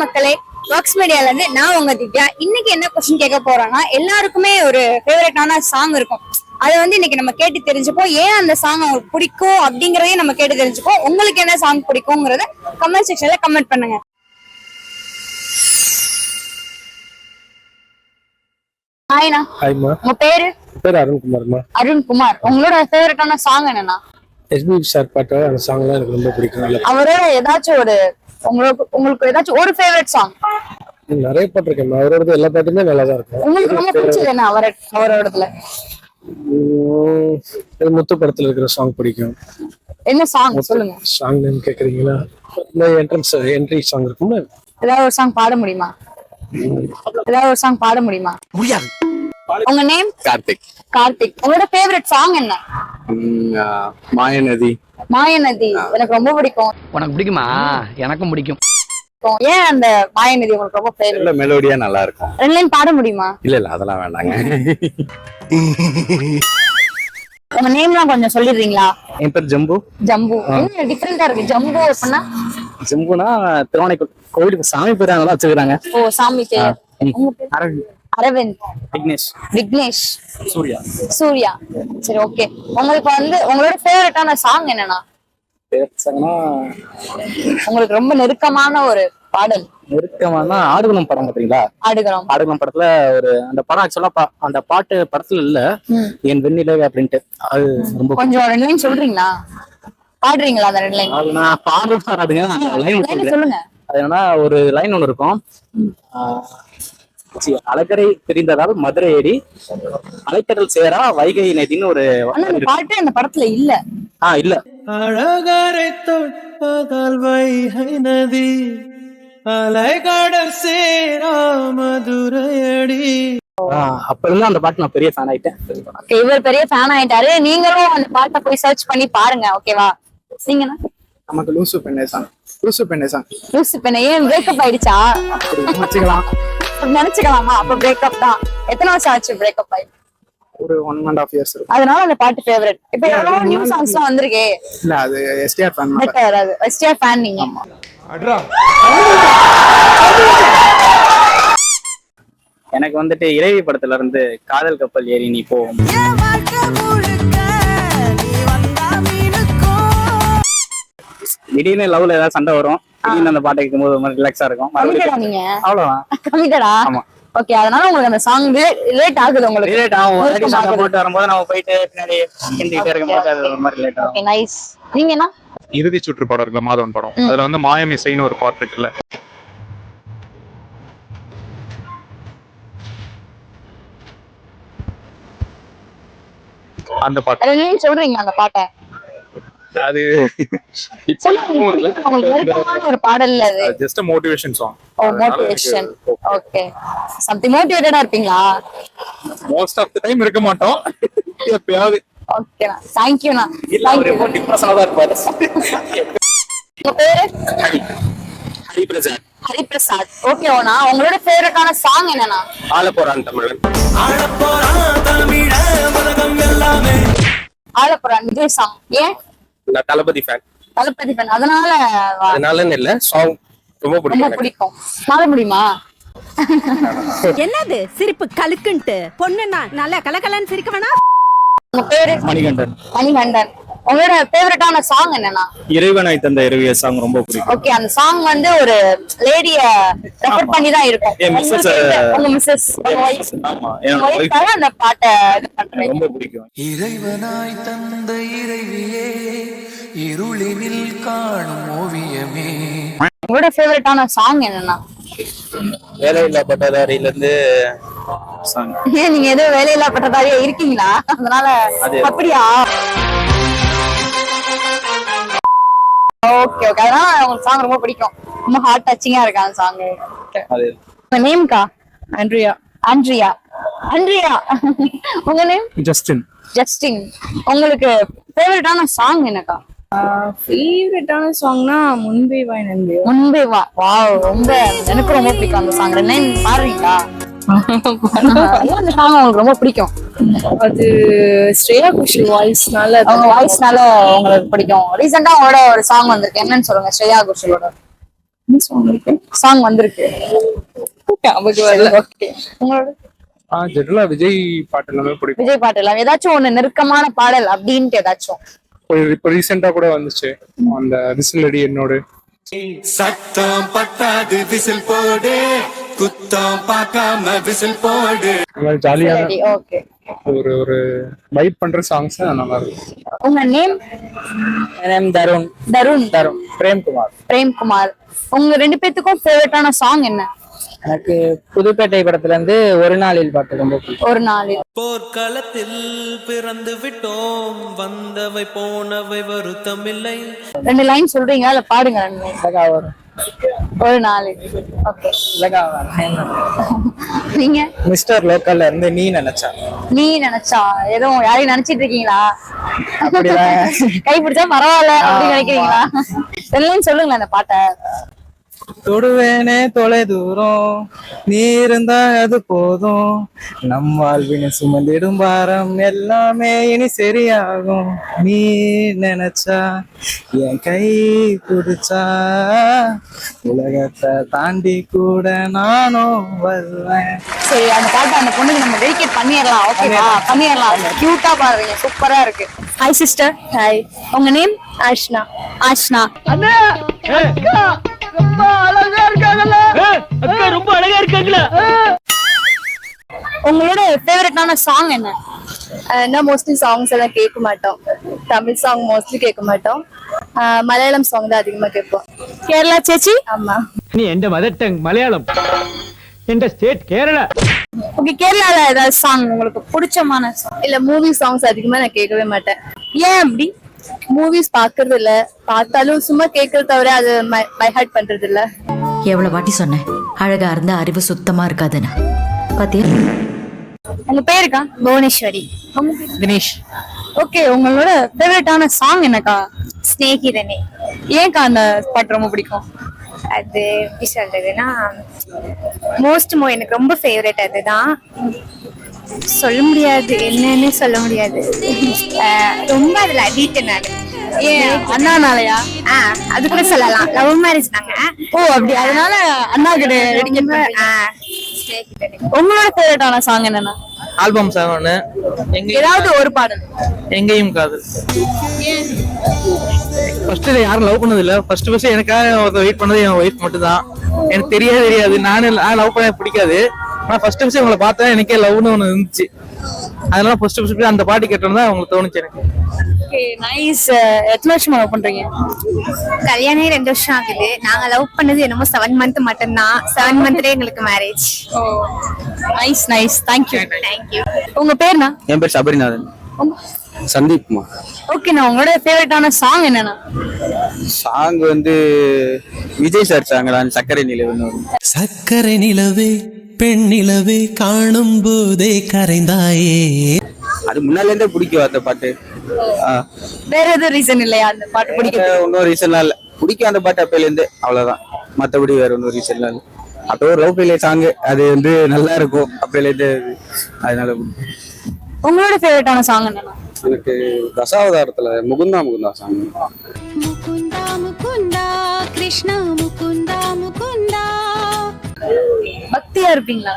மக்களே, வாக்ஸ் மீடியால இருந்து நான் உங்க திவ்யா. இன்னைக்கு என்ன கொஸ்டின் கேட்க போறோம்னா, எல்லாருக்குமே ஒரு ஃபேவரட்டான சாங் இருக்கும். அதை வந்து இன்னைக்கு நம்ம கேட்டு தெரிஞ்சுப்போம். ஏன் அந்த சாங் உங்களுக்கு பிடிக்கும் அப்படிங்கறதையும் நம்ம கேட்டு தெரிஞ்சுப்போம். உங்களுக்கு என்ன சாங் பிடிக்கும்ங்கறத கமெண்ட் செக்ஷன்ல கமெண்ட் பண்ணுங்க. ஹாய்ண்ணா. ஹாய்மா. உங்க பேரு? பேர் அருண்குமார்மா. அருண்குமார். உங்களோட ஃபேவரட்டான சாங் என்னன்னா? எஸ்பிபி சார் பாட்டு அந்த சாங்லாம் எனக்கு ரொம்ப பிடிக்கும். அவரோட ஏதாச்சும் ஒரு உங்களுக்கு ஏதாச்சும் ஒரு ஃபேவரட் சாங்? நிறைய பாட்டு இருக்கேன். அவரோட எல்லா பாட்டுமே நல்லா தான் இருக்கும். உங்களுக்கு ரொம்ப பிடிச்சது என்ன அவரோடதுல? முத்து படத்துல இருக்கிற சாங் பிடிக்கும். என்ன சாங் சொல்லுங்க. சாங் நேம் கேக்குறீங்களா? இந்த என்ட்ரி சாங் இருக்கும்ல, ஏதாவது ஒரு சாங் பாட முடியுமா? முடியாது. உங்க நேம்? கார்த்திக். கார்த்திக். உங்களோட ஃபேவரட் சாங் என்ன? மாயநதி. மாயநதி எனக்கு ரொம்ப பிடிக்கும். உனக்கு பிடிக்குமா? எனக்கும் பிடிக்கும். ஏன் அந்த மாயநதி உங்களுக்கு ரொம்ப ஃபேவரட்? மெலோடியா நல்லா இருக்கும். ரெண்டு லைன் பாட முடியுமா? இல்ல அதெல்லாம் வேண்டாங்க. உங்க நேம்லாம் கொஞ்சம் சொல்லிடுறீங்களா? என் பேர் ஜம்பு. ஜம்பு. என்ன டிஃபரெண்டா இருக்கு ஜம்பு அப்படின்னா? ஜம்புனா திருவானைக்கோயில் கோவிலுக்கு சாமி பேர் அங்கதான் வச்சுக்கிறாங்க. ஓ, சாமி பேர். உங்க பேர்? அரவிந்த். விக்னேஷ். விக்னேஷ். சூர்யா. சூர்யா. சரி, ஓகே. உங்களுக்கு வந்து உங்களோட ஃபேவரட்டான சாங் என்னன்னா? உங்களுக்கு ரொம்ப நெருக்கமான ஒரு பாடல்? நெருக்கமான ஆடுகளம் படம் பாத்தீங்களா? ஆடுகளம் படத்துல ஒரு அந்த படம் ஆக்சுவலா அந்த பாட்டு படத்துல இல்ல, என் வெண்ணிலவே அப்படின்ட்டு அது ரொம்ப கொஞ்சம் ரெண்டு லைன் சொல்றீங்களா? பாடுறீங்களா அந்த ரெண்டு லைன்? அது நான் பாடுறதுங்க. லைன் சொல்லுங்க. அது என்னன்னா ஒரு லைன் ஒண்ணு இருக்கும். அலக்கரை தெரிந்ததால் மதுரை ஏடி அலைக்கடல் சேரா வைகை நதின்னு ஒரு பாட்டு அந்த படத்துல இல்ல. இல்ல. அழகரை தொட்பதால் வைகை நதி அலைக்கடல் சேரா மதுரை அடி. அப்ப இருந்து அந்த பாட்டு நான் பெரிய ஃபேன் ஆயிட்டேன். இவர் பெரிய ஃபேன் ஆயிட்டாரு. நீங்களும் அந்த பாட்டை போய் சர்ச் பண்ணி பாருங்க. ஓகேவா? நீங்கனா நமக்கு லூசு பெண்ணே சாங். லூசு பெண்ணே ஏன் பிரேக்கப் ஆயிடுச்சா? நினைச்சுக்கலாமா? அப்ப பிரேக்கப் தான். எத்தனை வருஷம் ஆச்சு பிரேக்கப் ஆயி? ஒரு 1.5 years இருக்கு. அதனால அந்த பாட்டு ஃபேவரட். இப்போ எவ்வளவு நியூ சாங்ஸ்லாம் வந்திருக்கே. இல்ல அது எஸ்டிஆர் ஃபேன். பெட்டர். அது எஸ்டிஆர் ஃபேன் நீங்க. அட்ரா. எனக்கு வந்துட்டு இறைவி படத்துல இருந்து காதல் கப்பல் ஏறி நீ போ. திடீர்னு லவ்ல ஏதாவது சண்டை வரும், திடீர்னு அந்த பாட்டை கேட்கும்போது ஒரு மாதிரி ரிலாக்ஸா இருக்கும். நீங்க அவ்வளவுதான். கமிட்டடா? ஆமா. ஓகே. அதனால உங்களுக்கு அந்த சாங் ரிலேட் ஆகுது. உங்களுக்கு ரிலேட் ஆகும். சண்டை போட்டு வரும்போது நம்ம போயிட்டு பின்னாடி ஹிந்திட்டே இருக்கும்போது அது ஒரு மாதிரி ரிலேட் ஆகும். Okay, nice. நீங்க என்ன? இறுதி சுற்று படம் இருக்குல்ல, மாதவன் படம், அதுல வந்து மாயம் இசைன்னு ஒரு பாட்டு இருக்குல்ல, அந்த பாட்டு. நீங்க சொல்றீங்க அந்த பாட்டை? அது ஒரு பாடல்ல அது just motivation song. Oh, motivation. Okay. Something மோட்டிவேட்டடா இருப்பீங்களா? மோஸ்ட் ஆஃப் தி டைம் இருக்க மாட்டோம், எப்பயாவது. ஓகேண்ணா, தேங்க்யூண்ணா. ரொம்ப டிப்ரெஷனா தான் இருப்பாரு. உங்க பேரு? ஹரிபிரசாத். ஹரிபிரசாத். ஓகே. ஓனா உங்களோட ஃபேவரட்டான சாங் என்னன்னா? ஆலப்போரான் தமிழன். ஆலப்புறான் விஜய் சாங். ஏன்? நான் தளபதி ஃபேன். தளபதி ஃபேன். அதனால இல்ல, சாங் ரொம்ப பிடிக்கும். பாட முடியுமா? என்னது சிரிப்பு கலுக்குன்ட்டு? பொண்ணுன்னா நல்லா கலகலன்னு சிரிக்க வேணா. உங்க பேரு? மணிகண்டன். மணிகண்டன். உங்களோட ஃபேவரட்டான சாங் என்னன்னா? இறைவனாய் தந்த இறைவிய சாங் ரொம்ப பிடிக்கும். ஓகே. அந்த சாங் வந்து ஒரு லேடிய ரெஃபர் பண்ணி தான் இருக்கும். உங்க மிஸ்ஸஸ் அந்த பாட்டை இது பண்றீங்க. ரொம்ப பிடிக்கும். இறைவனாய் தந்த இறைவியே இருளினில் காணும் ஓவியமே. உங்களோட ஃபேவரட்டான சாங் என்னன்னா? வேலையில்லா பட்டதாரியில இருந்து சாங். ஏன் நீங்க ஏதோ வேலையில்லா பட்டதாரியா இருக்கீங்களா? அதனால அப்படியா? Okay okay. அதனால உங்களுக்கு சாங் ரொம்ப பிடிக்கும். ரொம்ப ஹார்ட் டச்சிங்கா இருக்கு அந்த சாங். அது உங்க நேம்க்கா? ஆண்ட்ரியா. ஆண்ட்ரியா. ஆண்ட்ரியா. உங்க நேம்? ஜஸ்டின். ஜஸ்டின். உங்களுக்கு ஃபேவரட்டான சாங் என்னக்கா? ஃபேவரட்டான சாங்னா முன்பே வா நன்பே. முன்பே வா. வாவ், ரொம்ப எனக்கு ரொம்ப பிடிக்கும் அந்த சாங். ரெண்டு லைன் பாடுறீங்களா? அந்த சாங் உங்களுக்கு ரொம்ப பிடிக்கும்? அது ஸ்ரேயா கோஷல் வாய்ஸ்னால. அவங்க வாய்ஸ்னால உங்களுக்கு பிடிக்கும். ரீசெண்டா அவங்களோட ஒரு சாங் வந்திருக்கு, என்னன்னு சொல்லுங்க. ஸ்ரேயா கோஷலோட சாங் வந்திருக்கு. ஓகே, உங்களோட ஜெனரலா விஜய் பாட்டு எல்லாமே பிடிக்கும். விஜய் பாட்டு எல்லாம் ஏதாச்சும் ஒண்ணு நெருக்கமான பாடல் அப்படின்ட்டு ஏதாச்சும்? இப்ப ரீசெண்டா கூட வந்துச்சு அந்த விசில் அடி என்னோட. சத்தம் பத்தாது விசில் போடு, குத்தம் பார்க்காம விசில் போடு. ஜாலியான ஓகே, ஒரு வைப் பண்ற சாங்ஸ் நல்லா இருக்கும். உங்க நேம்? தருண். தருண். தருண் பிரேம்குமார். பிரேம்குமார். உங்க ரெண்டு பேத்துக்கும் ஃபேவரட்டான சாங் என்ன? எனக்கு புதுப்பேட்டை படத்துல இருந்து ஒரு நாளில் பாட்டு ரொம்ப பிடிக்கும். ஒரு நாள். போர்க்களத்தில் பிறந்து விட்டோம், வந்தவை போனவை வருத்தமில்லை. 2 லைன் சொல்றீங்க, அதுல பாடுங்க 2 லைன். அழகா வரும். ஒரு நாள். ஓகே, அழகா வரும். நீங்க? மிஸ்டர் லோக்கல்ல இருந்து நீ நினைச்சா. நீ நினைச்சா ஏதோ யாரையும் நினைச்சிட்டு இருக்கீங்களா? அப்படிதான். கை பிடிச்சா பரவாயில்ல அப்படின்னு நினைக்கிறீங்களா? 2 லைன் சொல்லுங்களேன் அந்த பாட்டை. தொடுவேனே தொலை தூரம், நீ இருந்தா அது போதும், நம் வாழ்வினை சுமந்திடும் பாரம் எல்லாமே இனி சரியாகும். நீ நினைச்சா என் கை பிடிச்சா, உலகத்தை தாண்டி கூட நானும் வருவேன். சரி, அந்த பாட்டை அந்த பொண்ணுக்கு நம்ம டெடிகேட் பண்ணிடலாம். ஓகேவா? பண்ணிடலாம். கியூட்டா பாடுறீங்க, சூப்பரா இருக்கு. Hi sister. ஹாய். உங்க நேம்? ஆஷ்னா. ஆஷ்னா. உங்களோட ஃபேவரட்டான சாங் என்ன? நான் மோஸ்ட்லி சாங்ஸ் எல்லாம் கேட்க மாட்டோம். தமிழ் சாங் மோஸ்ட்லி கேட்க மாட்டோம். மலையாளம் சாங் தான் அதிகமா கேட்போம். கேரளா சேச்சி? ஆமா. நீ எந்த மதர் டங் மலையாளம், எந்த ஸ்டேட் கேரளா. ஓகே, கேரளால ஏதாவது சாங் உங்களுக்கு பிடிச்சமான சாங்? இல்ல, மூவி சாங்ஸ் அதிகமா நான் கேட்கவே மாட்டேன். ஏன் அப்படி? மூவிஸ் பாக்குறது இல்ல, பார்த்தாலும் சும்மா கேட்கறது தவிர அது பை ஹார்ட் பண்றது இல்ல. எவ்வளவு வாட்டி சொன்னேன் அழகா இருந்தா அறிவு சுத்தமா இருக்காதுன்னு. பாத்தியா? உங்க பேருக்கா? புவனேஸ்வரி. தினேஷ். ஓகே, உங்களோட ஃபேவரட்டான சாங் என்னக்கா? ஸ்நேகிதனே. ஏன்க்கா அந்த பாட்டு ரொம்ப பிடிக்கும்? அது எப்படி சொல்றதுன்னா, எனக்கு ரொம்ப ஃபேவரட் அதுதான். சொல்ல முடியாது, என்னன்னு சொல்ல முடியாது. ரொம்ப அதுல அடிக்ட் நானு. ஏன் அண்ணானாலயா? அது கூட சொல்லலாம். லவ் மேரேஜ் நாங்க. ஓ அப்படி, அதனால அண்ணா கிட்ட டெடிகேட் பண்றீங்க. உங்களோட ஃபேவரட்டான சாங் என்னன்னா? ஆல்பம் சாங் ஒண்ணு. ஏதாவது ஒரு பாடல். எங்கேயும் காதல். ஃபர்ஸ்ட் யாரும் லவ் பண்ணது இல்ல. ஃபர்ஸ்ட் எனக்காக வெயிட் பண்ணது என் ஒய்ஃப் மட்டும் தான். எனக்கு தெரியாது. நான் லவ் பண்ண பிடிக்காது. ஆனா ஃபர்ஸ்ட் உங்களை பார்த்தா எனக்கே லவ்னு ஒண்ணு இருந்துச்சு. அதனால ஃபர்ஸ்ட் அந்த பாட்டு கேட்டோன்னு தான் உங்களுக்கு தோணுச்சு எனக்கு. Okay, nice. எத்தனை வருஷமா லவ் பண்றீங்க? கல்யாணம் 2 வருஷம் ஆகுது. நாங்க லவ் பண்ணது என்னமோ 7 மந்த் மட்டும்தான். 7 மந்த்லயே எங்களுக்கு மேரேஜ். ஓ நைஸ் நைஸ். தேங்க்யூ. தேங்க்யூ. உங்க பேர்னா? என் பேர் சபரிநாதன். சந்தீப் குமார். ஓகே, நான் உங்களோட ஃபேவரட்டான சாங் என்னன்னா? சாங் விஜய் சார் சாங் தான், சக்கரை நிலவுன்னு. சக்கரை நிலவே பெண் நிலவே காணும் போதே கரைந்தாயே. அது முன்னால இருந்தே பிடிக்கும் அந்த பாட்டு. வேற எதுவும் ரீசன் இல்லையா அந்த பாட்டு பிடிக்கும்? ஒன்னும் ரீசன்லாம் இல்ல, பிடிக்கும் அந்த பாட்டு அப்பையில இருந்து, அவ்வளவுதான். மத்தபடி வேற ஒன்னும் ரீசன்லாம் இல்ல. அப்போ ஒரு லவ் ஃபெயிலியர் சாங், அது நல்லா இருக்கும் அப்பையில இருந்து, அதனால பிடிக்கும். உங்களோட ஃபேவரட்டான சாங் என்னன்னா? எனக்கு தசாவதாரத்துல முகுந்தா சாங். முகுந்தா முகுந்தா கிருஷ்ணா முகுந்தா முகுந்தா. பக்தியா இருப்பீங்களா?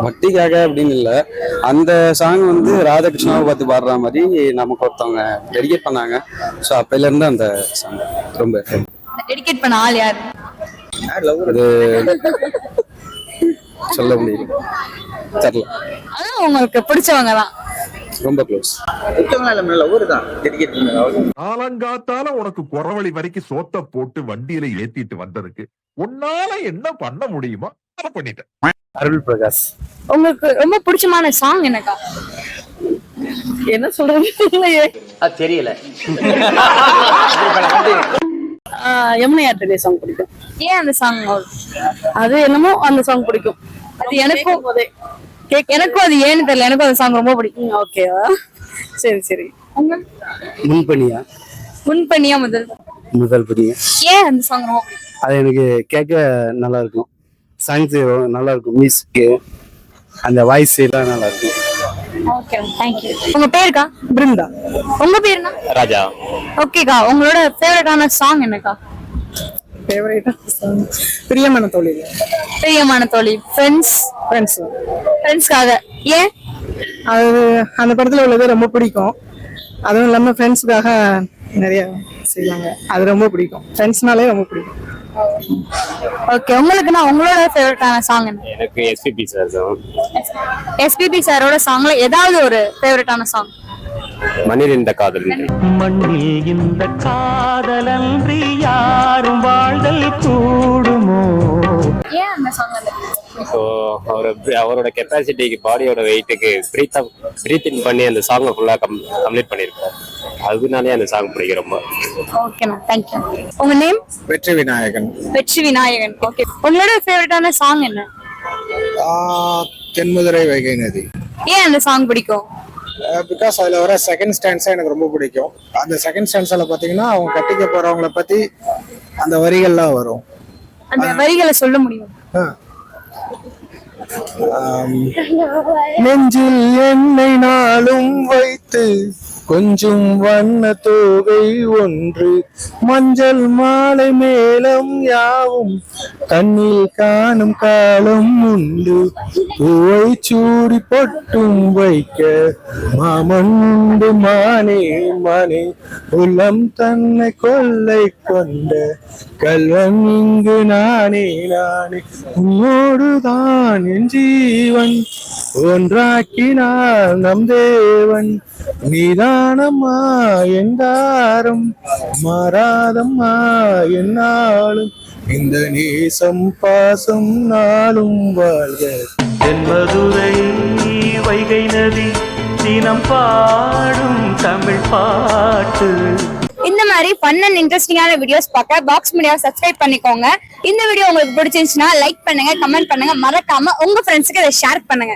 பக்திக்காக அப்படின்னு இல்ல, அந்த சாங் ராதாகிருஷ்ணாவை பார்த்து பாடுற மாதிரி நமக்கு ஒருத்தவங்க டெடிகேட் பண்ணாங்க. ஸோ அப்பையில இருந்து அந்த சாங் ரொம்ப டெடிகேட் பண்ண ஆள் யாரு? அது சொல்ல முடியல, தெரியல. அதான் உங்களுக்கு பிடிச்சவங்க தான். ரொம்ப க்ளோஸ். காலங்காத்தால உனக்கு குறவழி வரைக்கும் சோத்த போட்டு வண்டியில ஏத்திட்டு வந்ததுக்கு உன்னால என்ன பண்ண முடியுமோ அதை பண்ணிட்டேன். அருள் பிரகாஷ். உங்களுக்கு ரொம்ப பிடிச்சமான சாங் என்னக்கா? என்ன சொல்றது இல்லையே, அது தெரியல. யமுனை யாத்திரை சாங் பிடிக்கும். ஏன் அந்த சாங்? அது என்னமோ அந்த சாங் பிடிக்கும். அது எனக்கும் அது ஏன்னு தெரியல, எனக்கும் அந்த சாங் ரொம்ப பிடிக்கும். ஓகேவா, சரி சரி. முன்பனியா முதல் படியா. ஏன் அந்த சாங் ரொம்ப பிடிக்கும்? அது எனக்கு கேட்க நல்லா இருக்கும். சாங்ஸ் நல்லா இருக்கும், மியூசிக், அந்த வாய்ஸ் எல்லாம் நல்லா இருக்கும். Okay, thank you. உங்க பேருக்கா? பிருந்தா. உங்க பேருனா? ராஜா. ஓகேக்கா, உங்களோட ஃபேவரட்டான சாங் என்னக்கா? பிரியமான தோழி பிரியமான தோழி, ஃப்ரெண்ட்ஸ் ஃப்ரெண்ட்ஸ்க்காக ஏன்? அது அந்த படத்துல உள்ளது ரொம்ப பிடிக்கும். அதுவும் இல்லாம ஃப்ரெண்ட்ஸுக்காக நிறைய செய்வாங்க, அது ரொம்ப பிடிக்கும். ஃப்ரெண்ட்ஸ்னாலே ரொம்ப பிடிக்கும். ஓகே, உங்களுக்குன்னா உங்களோட ஃபேவரட்டான சாங் என்ன? எனக்கு எஸ்பிபி சார் தான். எஸ்பிபி சாரோட சாங்ல ஏதாவது ஒரு ஃபேவரட்டான சாங்? மண்ணில் இந்த காதல். மண்ணில் இந்த காதலன்றி யாரும் வாழ்தல் கூடுமோ? ஏன் அந்த சாங்? ஸோ அவரோட கெப்பாசிட்டிக்கு, பாடியோட வெயிட்டுக்கு பிரீத் இன் பண்ணி அந்த சாங்கை ஃபுல்லாக கம்ப்ளீட் பண்ணியிருக்காரு. அதனாலே அந்த சாங் பிடிக்கும் ரொம்ப. ஓகேண்ணா, தேங்க்யூ. உங்க நேம்? வெற்றி விநாயகன். வெற்றி விநாயகன். ஓகே, உங்களோட ஃபேவரட்டான சாங் என்ன? தென்மதுரை வைகை நதி. ஏன் அந்த சாங் பிடிக்கும்? பிகாஸ் அதுல வர செகண்ட் ஸ்டான்ஸா எனக்கு ரொம்ப பிடிக்கும். அந்த செகண்ட் ஸ்டான்ஸ்ல பாத்தீங்கன்னா அவங்க கட்டிக்க போறவங்கள பத்தி அந்த வரிகள்லாம் வரும். அந்த வரிகளை சொல்ல முடியும்? நெஞ்சில் என்னை நாளும் வைத்து கொஞ்சம் வண்ண தோகை ஒன்று, மஞ்சள் மாலை மேலம் யாவும் கண்ணில் காணும் காலம் உண்டு, பூவை சூடி பொட்டும் வைக்க மாமன் உண்டு மானே மானே, உள்ளம் தன்னை கொள்ளை கொண்ட கல்வன் இங்கு நானே நானே, உன்னோடுதான் என் ஜீவன் ஒன்றாக்கினார் நம் தேவன், நீதானம்மா எந்தாரம் மாறாதம்மா என்னாலும், இந்த நேசம் பாசம் நாளும் வாழ்க. தென்மதுரை வைகை நதி தினம் பாடும் தமிழ் பாட்டு. இந்த மாதிரி ஃபன் அண்ட் இன்ட்ரெஸ்டிங்கான வீடியோஸ் பார்க்க பாக்ஸ் மீடியாவை சப்ஸ்கிரைப் பண்ணிக்கோங்க. இந்த வீடியோ உங்களுக்கு பிடிச்சிருந்துச்சுன்னா லைக் பண்ணுங்க, கமெண்ட் பண்ணுங்க, மறக்காம உங்க ஃப்ரெண்ட்ஸுக்கு இதை ஷேர் பண்ணுங்க.